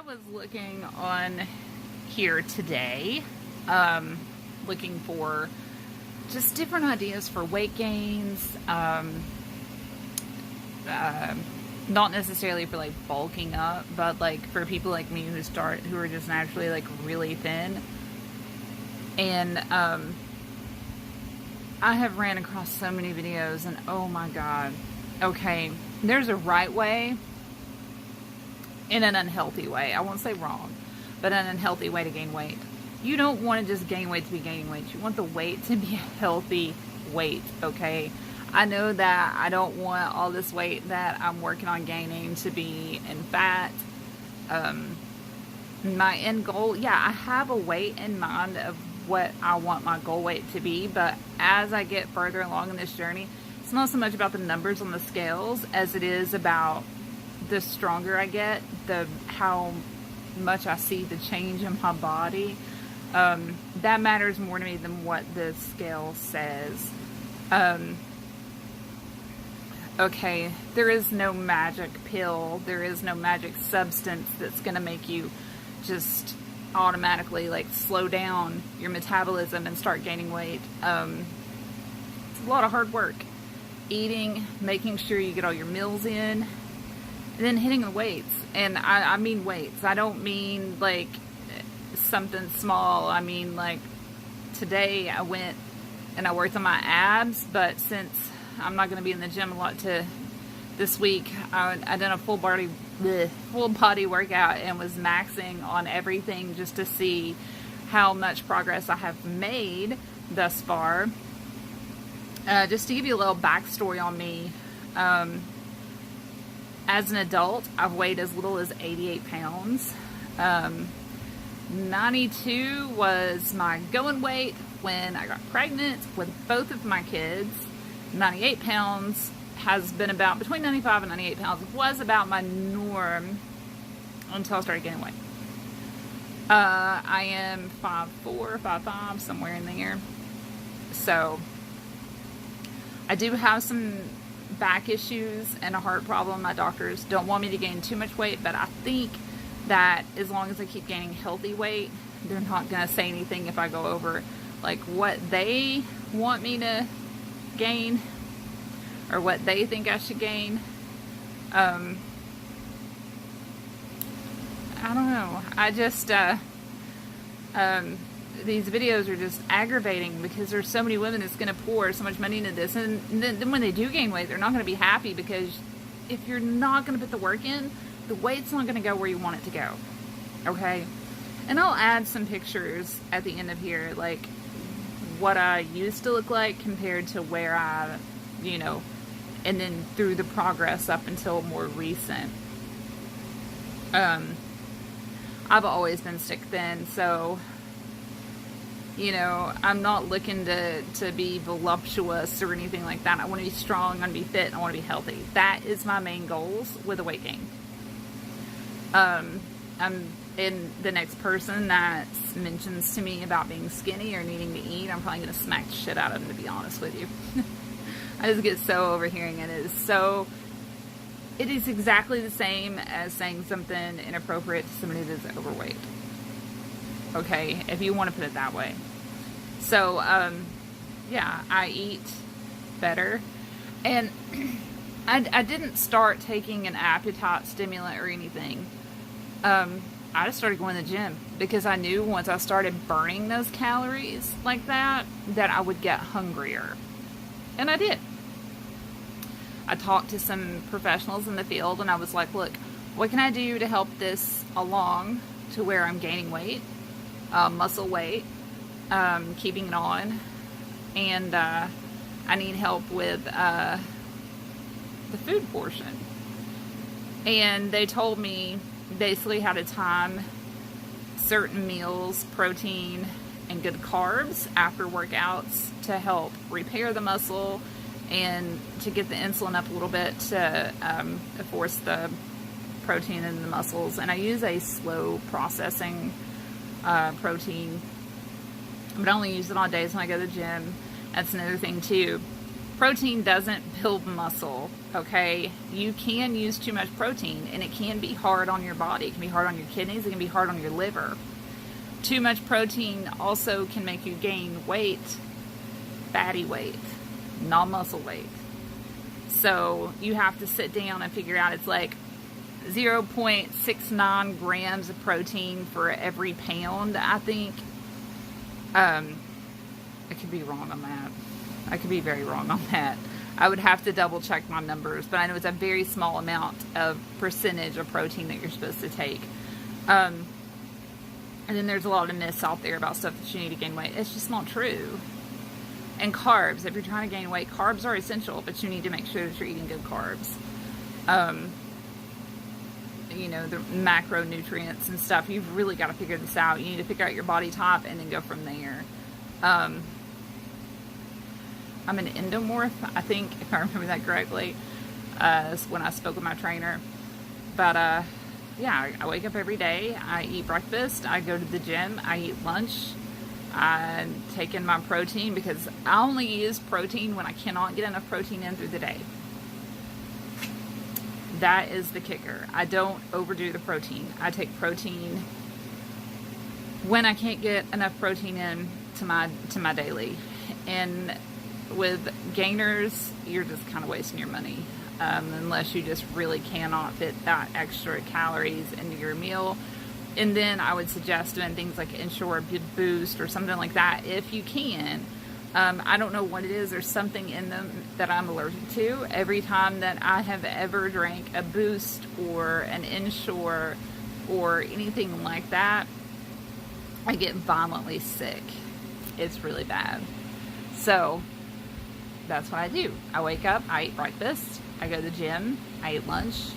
was looking on here today, looking for just different ideas for weight gains, not necessarily for like bulking up, but like for people like me who are just naturally like really thin. And I have ran across so many videos, and oh my god, okay, there's a right way and an unhealthy way. I won't say wrong, but an unhealthy way to gain weight. You don't want to just gain weight to be gaining weight. You want the weight to be a healthy weight, okay? I know that I don't want all this weight that I'm working on gaining to be in fat. My end goal, yeah, I have a weight in mind of what I want my goal weight to be, but as I get further along in this journey, it's not so much about the numbers on the scales as it is about the stronger I get, how much I see the change in my body. That matters more to me than what the scale says. Okay, there is no magic pill, there is no magic substance that's going to make you just automatically like slow down your metabolism and start gaining weight. It's a lot of hard work. Eating, making sure you get all your meals in, and then hitting the weights. And I mean weights. I don't mean like something small. I mean like today I went and I worked on my abs, but since I'm not going to be in the gym a lot this week, I done a full body workout and was maxing on everything just to see how much progress I have made thus far. Just to give you a little backstory on me, as an adult, I've weighed as little as 88 pounds. 92 was my going weight when I got pregnant with both of my kids. 98 pounds has been about, between 95 and 98 pounds, was about my norm until I started gaining weight. I am 5'4", 5'5", somewhere in there. So, I do have some back issues and a heart problem. My doctors don't want me to gain too much weight, but I think that as long as I keep gaining healthy weight, they're not going to say anything if I go over like what they want me to gain or what they think I should gain. I don't know. I just these videos are just aggravating because there's so many women that's going to pour so much money into this, and then when they do gain weight, they're not going to be happy, because if you're not going to put the work in, the weight's not going to go where you want it to go. Okay? And I'll add some pictures at the end of here, like what I used to look like compared to where I, and then through the progress up until more recent. I've always been stick thin, so I'm not looking to be voluptuous or anything like that. I want to be strong, I want to be fit, I want to be healthy. That is my main goals with a weight gain. And the next person that mentions to me about being skinny or needing to eat, I'm probably going to smack the shit out of them, to be honest with you. I just get so overhearing it. It is exactly the same as saying something inappropriate to somebody that's overweight. Okay, if you want to put it that way. So, yeah, I eat better. And I didn't start taking an appetite stimulant or anything. I just started going to the gym because I knew once I started burning those calories like that I would get hungrier. And I did. I talked to some professionals in the field, and I was like, look, what can I do to help this along to where I'm gaining weight? Muscle weight, keeping it on, and I need help with the food portion. And they told me basically how to time certain meals, protein, and good carbs after workouts to help repair the muscle and to get the insulin up a little bit to force the protein in the muscles. And I use a slow processing protein, but I only use it on days when I go to the gym. That's another thing too. protein doesn't build muscle, okay? You can use too much protein, and it can be hard on your body. It can be hard on your kidneys. It can be hard on your liver. Too much protein also can make you gain weight, fatty weight, not muscle weight. So you have to sit down and figure out, it's like 0.69 grams of protein for every pound, I think. I could be wrong on that. I could be very wrong on that. I would have to double check my numbers, but I know it's a very small amount of percentage of protein that you're supposed to take. And then there's a lot of myths out there about stuff that you need to gain weight. It's just not true. And carbs, if you're trying to gain weight, carbs are essential, but you need to make sure that you're eating good carbs. You know, the macronutrients and stuff, you've really got to figure this out. You need to figure out your body type and then go from there. I'm an endomorph, I think, if I remember that correctly, when I spoke with my trainer. But, yeah, I wake up every day, I eat breakfast, I go to the gym, I eat lunch, I take in my protein, because I only use protein when I cannot get enough protein in through the day. That is the kicker. I don't overdo the protein. I take protein when I can't get enough protein in to my daily. And with gainers, you're just kind of wasting your money, unless you just really cannot fit that extra calories into your meal. And then I would suggest doing things like Ensure Boost or something like that if you can. I don't know what it is. There's something in them that I'm allergic to. Every time that I have ever drank a Boost or an Ensure or anything like that, I get violently sick. It's really bad. So that's what I do. I wake up, I eat breakfast, I go to the gym, I eat lunch,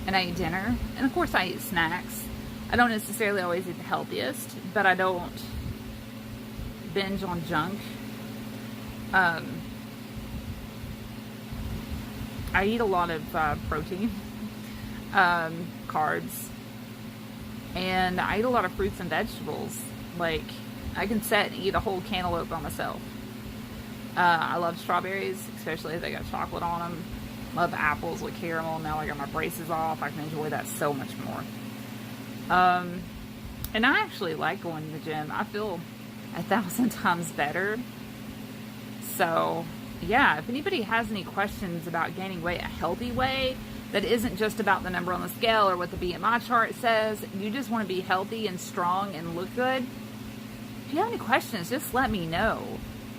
and I eat dinner. And of course I eat snacks. I don't necessarily always eat the healthiest, but I don't binge on junk. I eat a lot of protein, carbs, and I eat a lot of fruits and vegetables. Like, I can sit and eat a whole cantaloupe by myself. I love strawberries, especially if they got chocolate on them. Love apples with caramel. Now I got my braces off, I can enjoy that so much more. And I actually like going to the gym. I feel 1,000 times better. So yeah, if anybody has any questions about gaining weight a healthy way that isn't just about the number on the scale or what the BMI chart says, you just want to be healthy and strong and look good, if you have any questions, just let me know.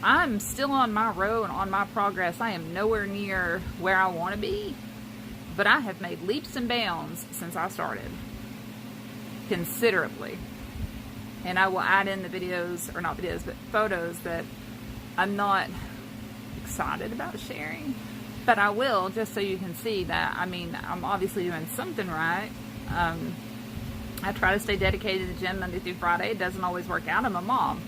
I'm still on my road, on my progress. I am nowhere near where I want to be, but I have made leaps and bounds since I started, considerably. And I will add in the videos, or not videos, but photos that I'm not excited about sharing, but I will, just so you can see that, I mean, I'm obviously doing something right. I try to stay dedicated to the gym Monday through Friday. It doesn't always work out. I'm a mom,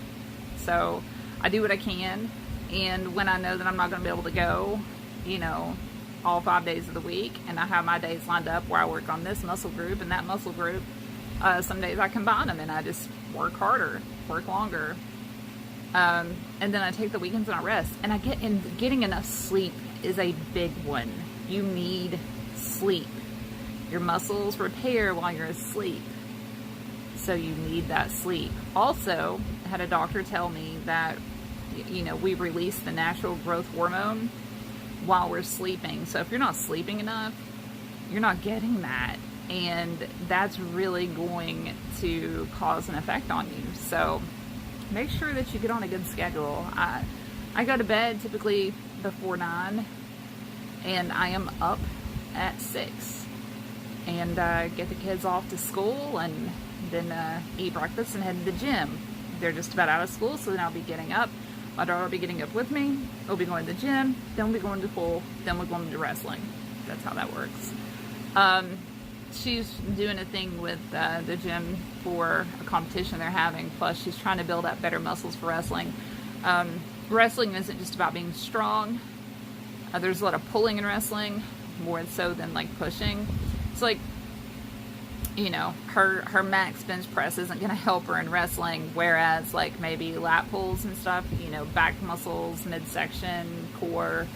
so I do what I can. And when I know that I'm not going to be able to go, you know, all 5 days of the week, and I have my days lined up where I work on this muscle group and that muscle group, some days I combine them and I just work harder, work longer. And then I take the weekends and I rest. And getting enough sleep is a big one. You need sleep. Your muscles repair while you're asleep, so you need that sleep. Also, I had a doctor tell me that, you know, we release the natural growth hormone while we're sleeping. So if you're not sleeping enough, you're not getting that. And that's really going to cause an effect on you. So make sure that you get on a good schedule. I go to bed typically before 9, and I am up at 6. And get the kids off to school, and then eat breakfast and head to the gym. They're just about out of school, so then I'll be getting up. My daughter will be getting up with me. We'll be going to the gym. Then we'll be going to the pool. Then we're going to wrestling. That's how that works. She's doing a thing with the gym for a competition they're having. Plus, she's trying to build up better muscles for wrestling. Wrestling isn't just about being strong. There's a lot of pulling in wrestling, more so than like pushing. It's like you know, her max bench press isn't going to help her in wrestling, whereas like maybe lat pulls and stuff, you know, back muscles, midsection, core,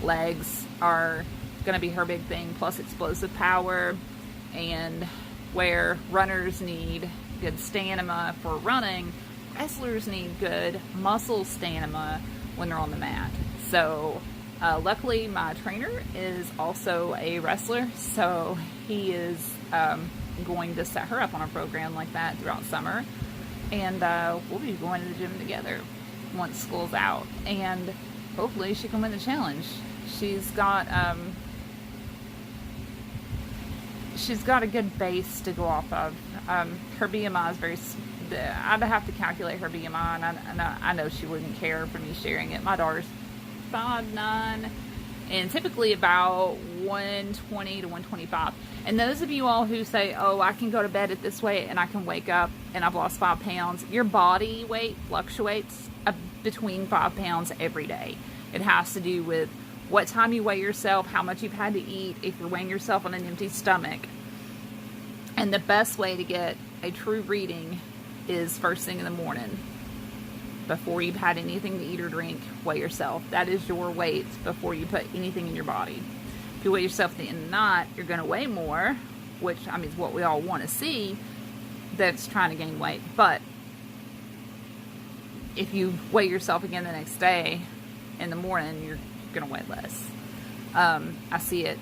legs are going to be her big thing, plus explosive power. And where runners need good stamina for running, wrestlers need good muscle stamina when they're on the mat. So luckily my trainer is also a wrestler, so he is going to set her up on a program like that throughout summer, and we'll be going to the gym together once school's out, and hopefully she can win the challenge. She's got a good base to go off of. Her BMI is very, I'd have to calculate her BMI, and I know she wouldn't care for me sharing it. My daughter's 5'9", and typically about 120 to 125. And those of you all who say, oh, I can go to bed at this weight and I can wake up and I've lost 5 pounds, your body weight fluctuates between 5 pounds every day. It has to do with what time you weigh yourself, how much you've had to eat, if you're weighing yourself on an empty stomach. And the best way to get a true reading is first thing in the morning. Before you've had anything to eat or drink, weigh yourself. That is your weight before you put anything in your body. If you weigh yourself at the end of the night, you're going to weigh more, which, I mean, is what we all want to see, that's trying to gain weight. But if you weigh yourself again the next day in the morning, you're going to weigh less. I see it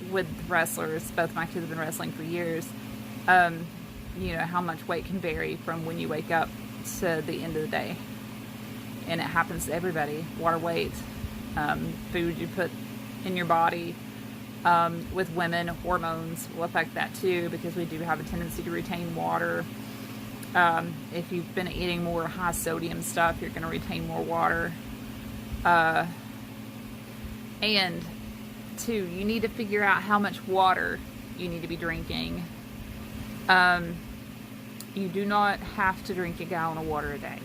with wrestlers. Both my kids have been wrestling for years. You know, how much weight can vary from when you wake up to the end of the day. And it happens to everybody. Water weight, food you put in your body. With women, hormones will affect that too, because we do have a tendency to retain water. If you've been eating more high sodium stuff, you're going to retain more water. And two, you need to figure out how much water you need to be drinking. You do not have to drink a gallon of water a day.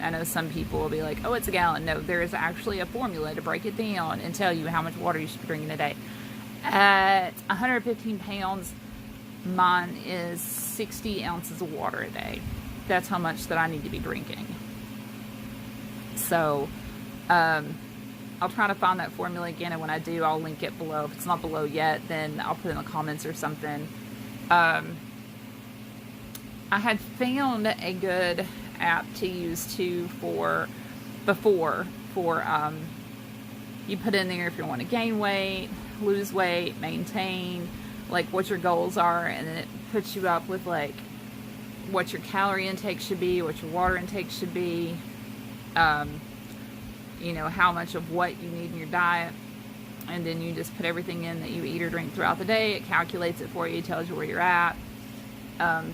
I know some people will be like, oh, it's a gallon. No, there is actually a formula to break it down and tell you how much water you should be drinking a day. At 115 pounds, mine is 60 ounces of water a day. That's how much that I need to be drinking. So, I'll try to find that formula again, and when I do, I'll link it below. If it's not below yet, then I'll put it in the comments or something. I had found a good app to use too you put in there if you want to gain weight, lose weight, maintain, like what your goals are, and then it puts you up with like what your calorie intake should be, what your water intake should be, you know, how much of what you need in your diet, and then you just put everything in that you eat or drink throughout the day. It calculates it for you, tells you where you're at.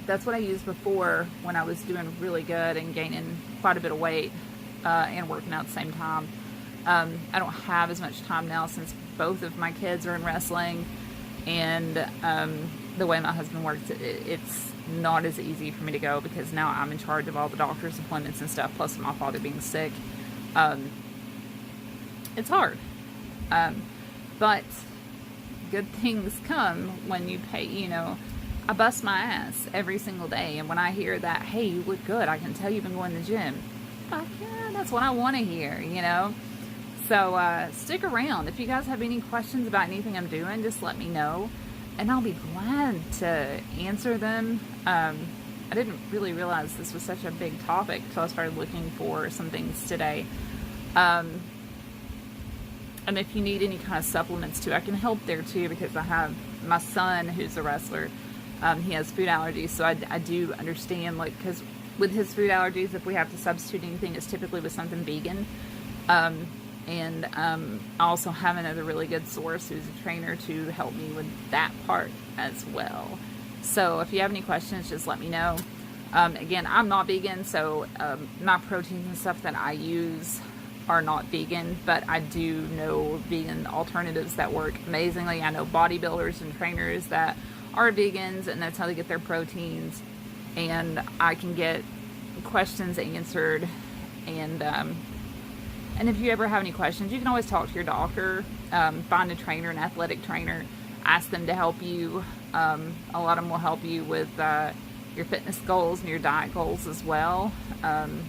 That's what I used before when I was doing really good and gaining quite a bit of weight and working out at the same time. I don't have as much time now since both of my kids are in wrestling, and the way my husband works, it's not as easy for me to go because now I'm in charge of all the doctor's appointments and stuff, plus my father being sick. It's hard. But good things come when you pay, you know. I bust my ass every single day, and when I hear that, hey, you look good, I can tell you've been going to the gym. Fuck yeah, that's what I want to hear, you know. So stick around. If you guys have any questions about anything I'm doing, just let me know, and I'll be glad to answer them. I didn't really realize this was such a big topic until I started looking for some things today. And if you need any kind of supplements too, I can help there too, because I have my son who's a wrestler. He has food allergies, so I do understand, like, because with his food allergies, if we have to substitute anything, it's typically with something vegan. And I also have another really good source who's a trainer to help me with that part as well. So if you have any questions, just let me know. Again, I'm not vegan, so my proteins and stuff that I use are not vegan, but I do know vegan alternatives that work amazingly. I know bodybuilders and trainers that are vegans, and that's how they get their proteins, and I can get questions answered. And if you ever have any questions, you can always talk to your doctor, find a trainer, an athletic trainer, ask them to help you. A lot of them will help you with your fitness goals and your diet goals as well. And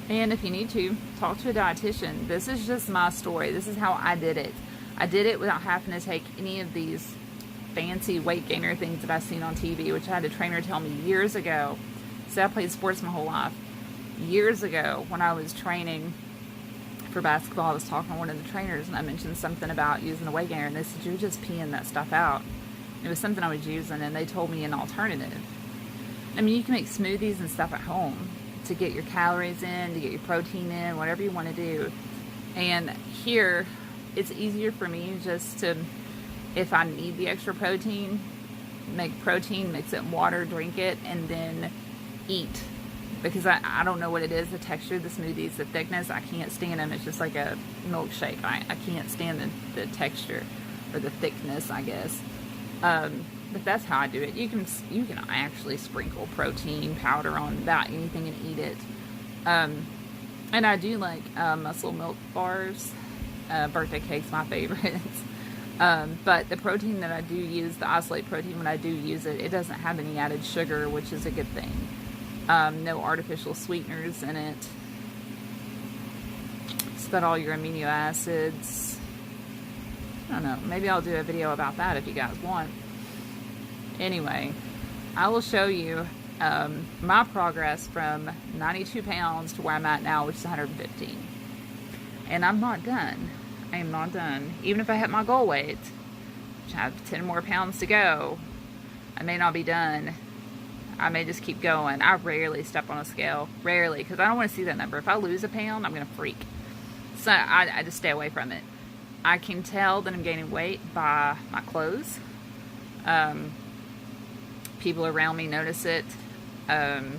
if you need to, talk to a dietitian. This is just my story. This is how I did it. I did it without having to take any of these fancy weight gainer things that I've seen on TV, which I had a trainer tell me years ago. So I played sports my whole life. Years ago, when I was training for basketball, I was talking to one of the trainers, and I mentioned something about using a weight gainer, and they said, you're just peeing that stuff out. It was something I was using, and they told me an alternative. I mean, you can make smoothies and stuff at home to get your calories in, to get your protein in, whatever you want to do. And here, it's easier for me just to, if I need the extra protein, make protein, mix it in water, drink it, and then eat. Because I don't know what it is, the texture of the smoothies, the thickness, I can't stand them. It's just like a milkshake. I can't stand the texture or the thickness, I guess. But that's how I do it. You can actually sprinkle protein powder on about anything and eat it. And I do like Muscle Milk bars. Birthday cake's my favorites. But the protein that I do use, the isolate protein, when I do use it, it doesn't have any added sugar, which is a good thing. No artificial sweeteners in it. It's got all your amino acids. I don't know. Maybe I'll do a video about that if you guys want. Anyway, I will show you my progress from 92 pounds to where I'm at now, which is 115. And I'm not done. I am not done. Even if I hit my goal weight, which I have 10 more pounds to go, I may not be done. I may just keep going. I rarely step on a scale. Rarely, because I don't want to see that number. If I lose a pound, I'm going to freak. So I just stay away from it. I can tell that I'm gaining weight by my clothes. People around me notice it. And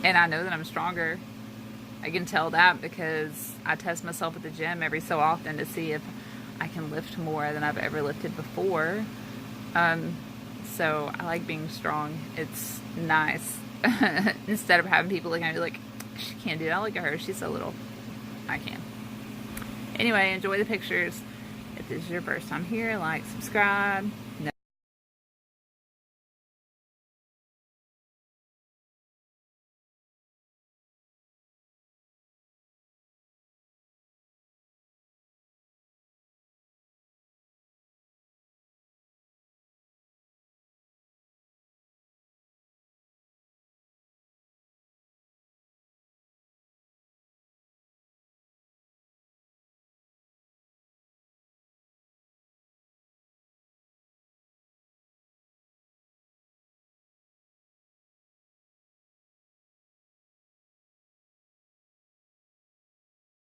I know that I'm stronger. I can tell that because I test myself at the gym every so often to see if I can lift more than I've ever lifted before. So I like being strong. It's nice. Instead of having people looking at me like, she can't do that. Look at her. She's so little. I can. Anyway, enjoy the pictures. If this is your first time here, like, subscribe.